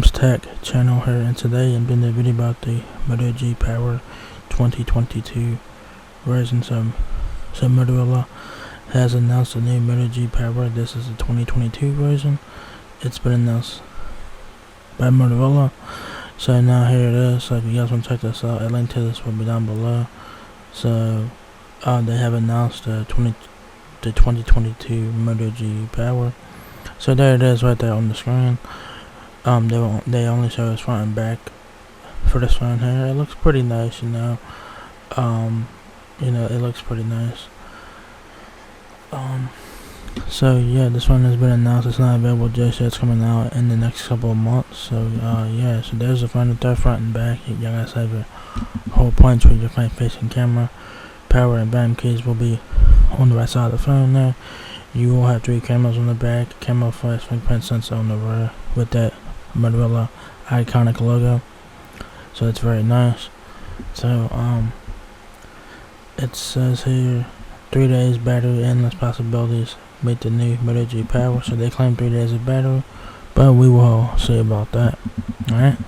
Arms Tech channel here, and today I'm doing a video about the Moto G Power 2022 version. So Motorola has announced the new Moto G Power. This is the 2022 version. It's been announced by Motorola. So now here it is. So if you guys want to check this out, a link to this will be down below. So they have announced the 2022 Moto G Power. So there it is right there on the screen. They only show us front and back for this phone here. It looks pretty nice, it looks pretty nice. So yeah, this one has been announced. It's not available just yet. It's coming out in the next couple of months. So yeah, so there's the phone with their front and back. You guys have your whole punch with your front-facing camera. Power and bam keys will be on the right side of the phone there. You will have 3 cameras on the back, camera flash, fingerprint sensor on the rear with that Motorola iconic logo. So it's very nice. So it says here 3 days battery, endless possibilities, meet the new Moto G Power. So they claim 3 days of battery, but we will see about that. Alright.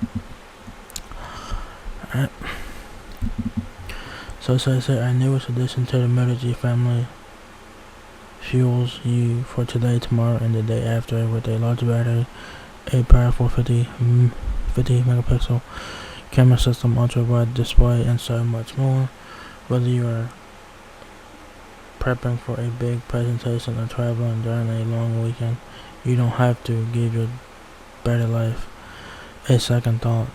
So it says here, our newest addition to the Moto G family fuels you for today, tomorrow, and the day after with a large battery, a powerful 50 megapixel camera system, ultra wide display, and so much more. Whether you are prepping for a big presentation or traveling during a long weekend, you don't have to give your battery life a second thought.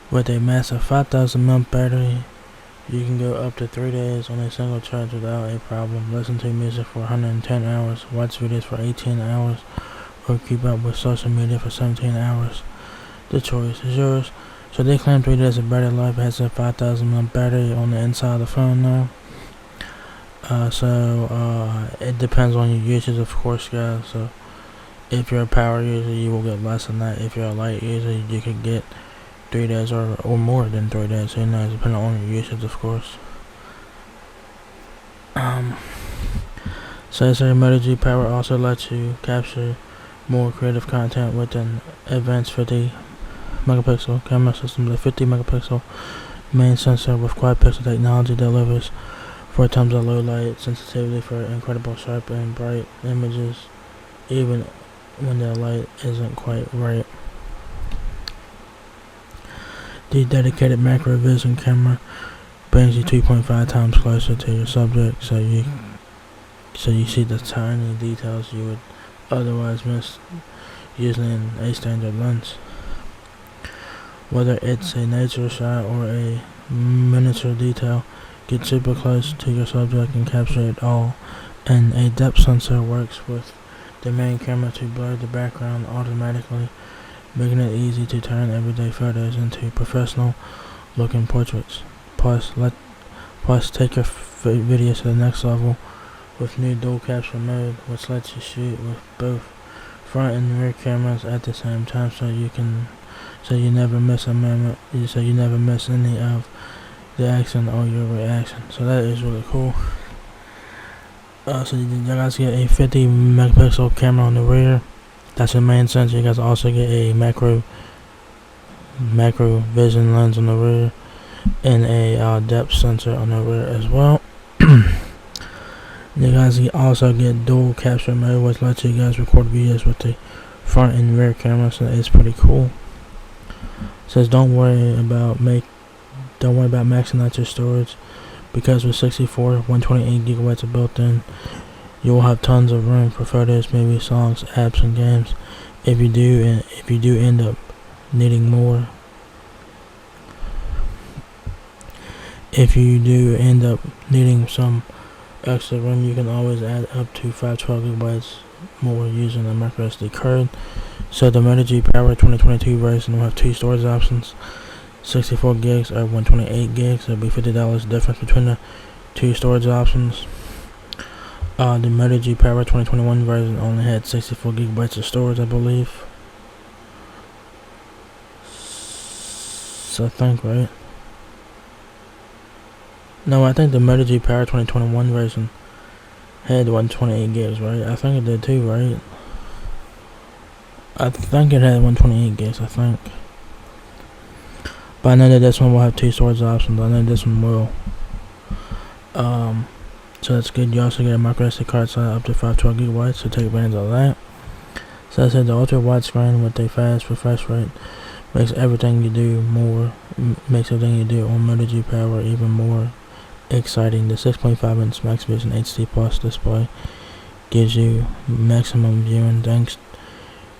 With a massive 5,000 mAh battery, you can go up to 3 days on a single charge without a problem. Listen to music for 110 hours, watch videos for 18 hours, or keep up with social media for 17 hours. The choice is yours. So they claim 3 days of battery life. It has a 5,000 mAh battery on the inside of the phone now. It depends on your usage, of course, guys. So if you're a power user, you will get less than that. If you're a light user, you could get 3 days or more than 3 days. So depending on your usage, of course. So Moto G Power also lets you capture more creative content with an advanced 50 megapixel camera system. The 50 megapixel main sensor with quad pixel technology delivers 4 times the low light sensitivity for incredible sharp and bright images, even when the light isn't quite right. The dedicated macro vision camera brings you 2.5 times closer to your subject, so you see the tiny details you would otherwise miss using a standard lens. Whether it's a nature shot or a miniature detail, get super close to your subject and capture it all. And a depth sensor works with the main camera to blur the background automatically, making it easy to turn everyday photos into professional looking portraits. Plus take your videos to the next level with new dual capture mode, which lets you shoot with both front and rear cameras at the same time, so you never miss a moment, so you never miss any of the action or your reaction. So that is really cool. So you guys get a 50 megapixel camera on the rear. That's the main sensor. You guys also get a macro vision lens on the rear and a depth sensor on the rear as well. You guys also get dual capture mode, which lets you guys record videos with the front and rear camera. So it's pretty cool. It says don't worry about maxing out your storage, because with 64 128 gigabytes of built-in, you will have tons of room for photos, movies, songs, apps, and games. If you do end up needing more, some extra room, you can always add up to 512 gigabytes more using a micro SD card. So the Moto G Power 2022 version will have 2 storage options, 64 gigs or 128 gigs. There'll be $50 difference between the 2 storage options. The Moto G Power 2021 version only had 64 gigabytes of storage, I believe. So I think, right? No, I think the Moto G Power 2021 version had 128 gigs, right? I think it did too, right? I think it had 128 gigs, I think. But I know that this one will have 2 storage options. I know this one will. So that's good. You also get a micro SD card size up to 512 gigabytes, so take advantage of that. So I said the ultra wide screen with a fast refresh rate makes everything you do on Moto G Power even more exciting. The 6.5-inch Max Vision HD Plus display gives you maximum viewing thanks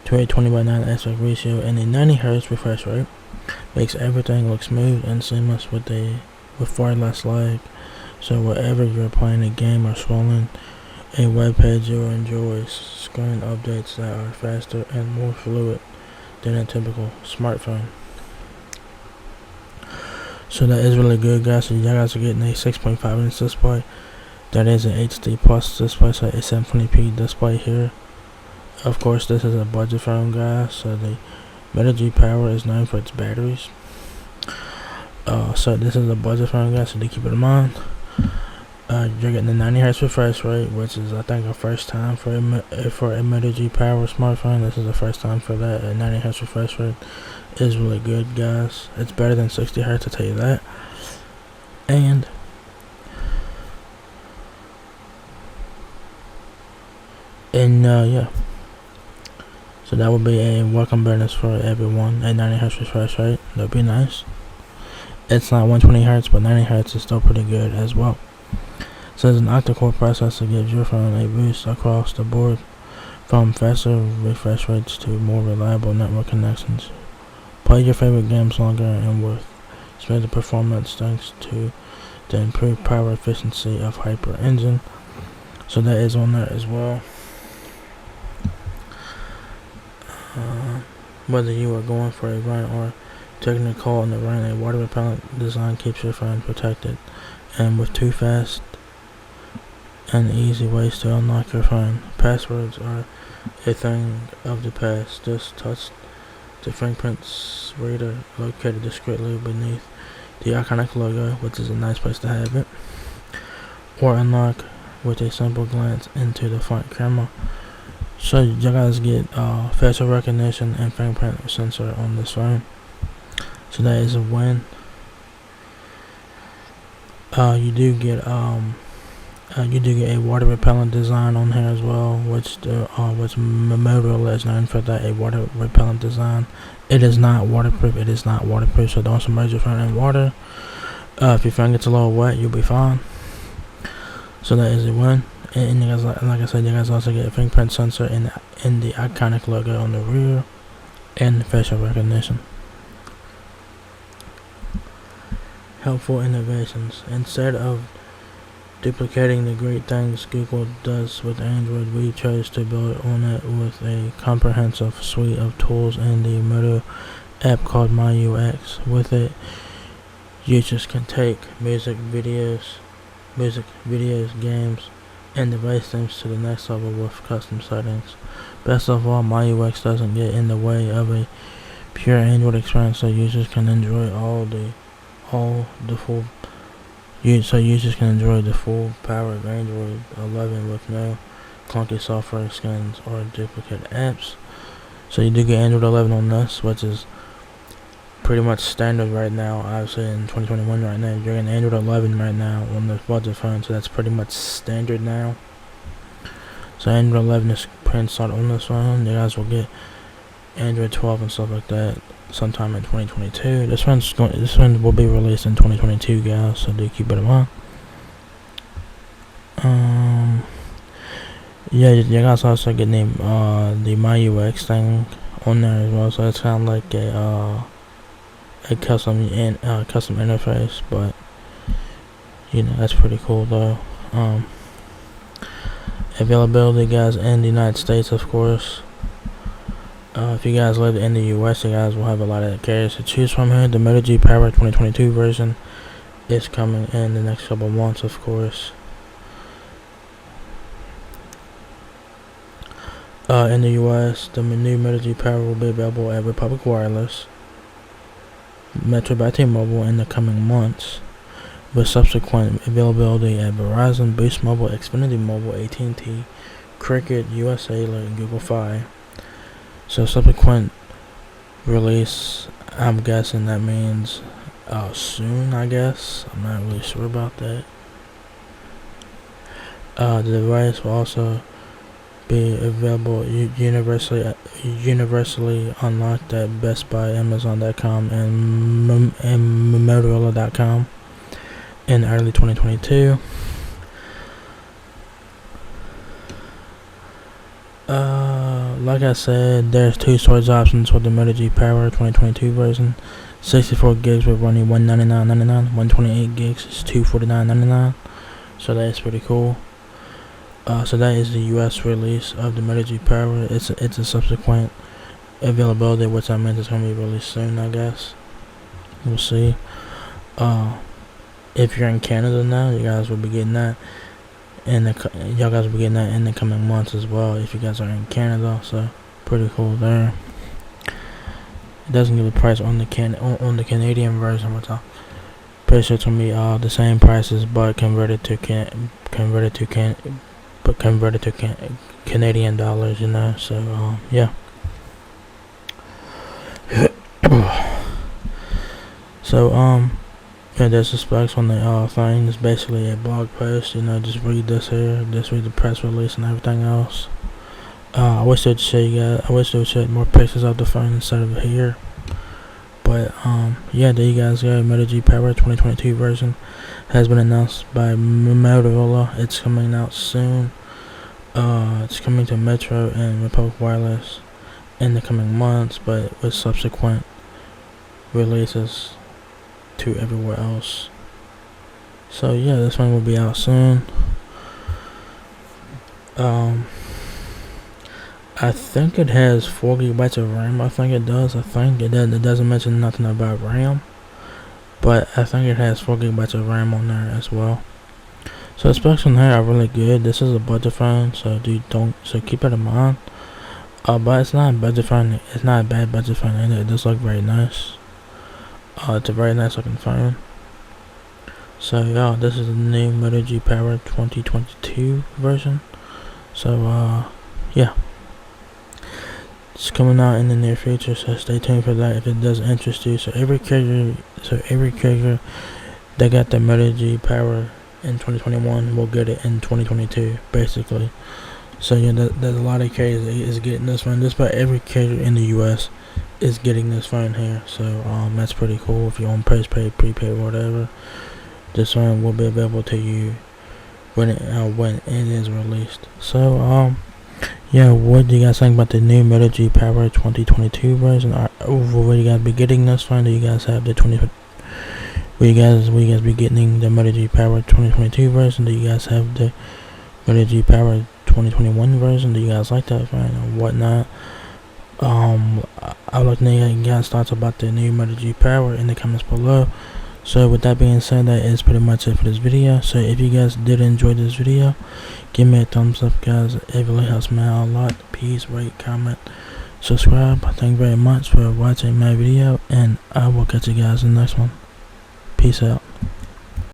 to a 20:9 aspect ratio and a 90Hz refresh rate. Makes everything look smooth and seamless with far less lag. So wherever you're playing a game or scrolling a web page, you'll enjoy screen updates that are faster and more fluid than a typical smartphone. So that is really good, guys. So you guys are getting a 6.5-inch display. That is an HD Plus display, so a 720p display here. Of course, this is a budget phone, guys. So the Moto G Power is known for its batteries. So this is a budget phone, guys. So do keep it in mind. You're getting the 90Hz refresh rate, which is I think a first time for a Moto G Power smartphone. This is the first time for that. A 90Hz refresh rate is really good, guys. It's better than 60Hz, to tell you that. And yeah. So that would be a welcome bonus for everyone. A 90Hz refresh rate. That'd be nice. It's not 120Hz, but 90Hz is still pretty good as well. So an octa-core processor gives your phone a boost across the board, from faster refresh rates to more reliable network connections. Play your favorite games longer and with smoother performance thanks to the improved power efficiency of Hyper Engine. So that is on there as well. Whether you are going for a run or taking a call in the rain, a water repellent design keeps your phone protected. And with 2 fast and easy ways to unlock your phone. Passwords are a thing of the past. Just touch the fingerprints reader located discreetly beneath the iconic logo, which is a nice place to have it, or unlock with a simple glance into the front camera. So you guys get facial recognition and fingerprint sensor on this phone. So that is a win. You do get a water repellent design on here as well, which Motorola is known for that, a water repellent design. It is not waterproof. So don't submerge your phone in water. If your phone gets a little wet, you'll be fine. So that is a win. And you guys, like I said, you guys also get a fingerprint sensor in the iconic logo on the rear, and facial recognition. Helpful innovations. Instead of duplicating the great things Google does with Android, we chose to build on it with a comprehensive suite of tools in the Moto app called MyUX. With it, users can take music, videos, games, and device names to the next level with custom settings. Best of all, MyUX doesn't get in the way of a pure Android experience, so users can enjoy the full power of Android 11 with no clunky software skins or duplicate apps. So you do get Android 11 on this, which is pretty much standard right now. Obviously in 2021 right now, you're getting Android 11 right now on the budget phone, so that's pretty much standard now. So Android 11 is pre-installed on this phone. You guys will get Android 12 and stuff like that sometime in 2022. This one will be released in 2022, guys, so do keep it in mind. Yeah, you guys also get the MyUX thing on there as well, so it's kind of like a custom interface, but that's pretty cool though. Availability, guys, in the United States, of course. If you guys live in the US, you guys will have a lot of carriers to choose from here. The Moto G Power 2022 version is coming in the next couple months, of course. In the US, the new Moto G Power will be available at Republic Wireless, Metro by T-Mobile in the coming months, with subsequent availability at Verizon, Boost Mobile, Xfinity Mobile, at&t, Cricket, USA, and Google Fi. So subsequent release, I'm guessing that means soon, I guess. I'm not really sure about that. The device will also be available universally unlocked at Best Buy, Amazon.com, and Motorola.com in early 2022. Like I said, there's two storage options for the Moto G Power 2022 version. 64 gigs with running $199.99. 128 gigs is $249.99. So that is pretty cool. So that is the US release of the Moto G Power. It's a subsequent availability, which I meant it's gonna be released soon, I guess. We'll see. If you're in Canada now, you guys will be getting that. Y'all guys will be getting that in the coming months as well, if you guys are in Canada. So pretty cool there. It doesn't give a price on the Canadian version, which I'm pretty sure it's gonna be the same prices, but converted to Canadian dollars, you know. So yeah. So yeah, there's the specs on the thing. It's basically a blog post, you know. Just read this here, just read the press release and everything else. I wish they'd show you guys. I wish they would show more pictures of the phone instead of here. But yeah, there you guys go. Moto G Power 2022 version has been announced by Motorola. It's coming out soon. It's coming to Metro and Republic Wireless in the coming months, but with subsequent releases to everywhere else. So yeah, this one will be out soon. I think it has 4 gigabytes of RAM. I think it does. It doesn't mention nothing about RAM, but I think it has 4 gigabytes of RAM on there as well. So the specs on here are really good. This is a budget phone, so keep it in mind. But it's not a budget phone. It's not a bad budget phone either. It does look very nice. It's a very nice looking phone. So yeah, this is the new Moto G Power 2022 version. So yeah, it's coming out in the near future. So stay tuned for that if it does interest you. So every carrier that got the Moto G Power in 2021 will get it in 2022, basically. So yeah, there's a lot of carriers that is getting this one. Just about every carrier in the US is getting this phone here. So that's pretty cool. If you want postpaid, prepaid, whatever, this phone will be available to you when it is released. So yeah, what do you guys think about the new Moto G Power 2022 version? Will you guys be getting this phone? Do you guys have the will you guys be getting the Moto G Power 2022 version? Do you guys have the Moto G Power 2021 version? Do you guys like that phone or whatnot? I would like to know you guys' thoughts about the new Moto G Power in the comments below. So with that being said, that is pretty much it for this video. So if you guys did enjoy this video, give me a thumbs up, guys. It really helps me out a lot. Please rate, comment, subscribe. Thank you very much for watching my video, and I will catch you guys in the next one. Peace out.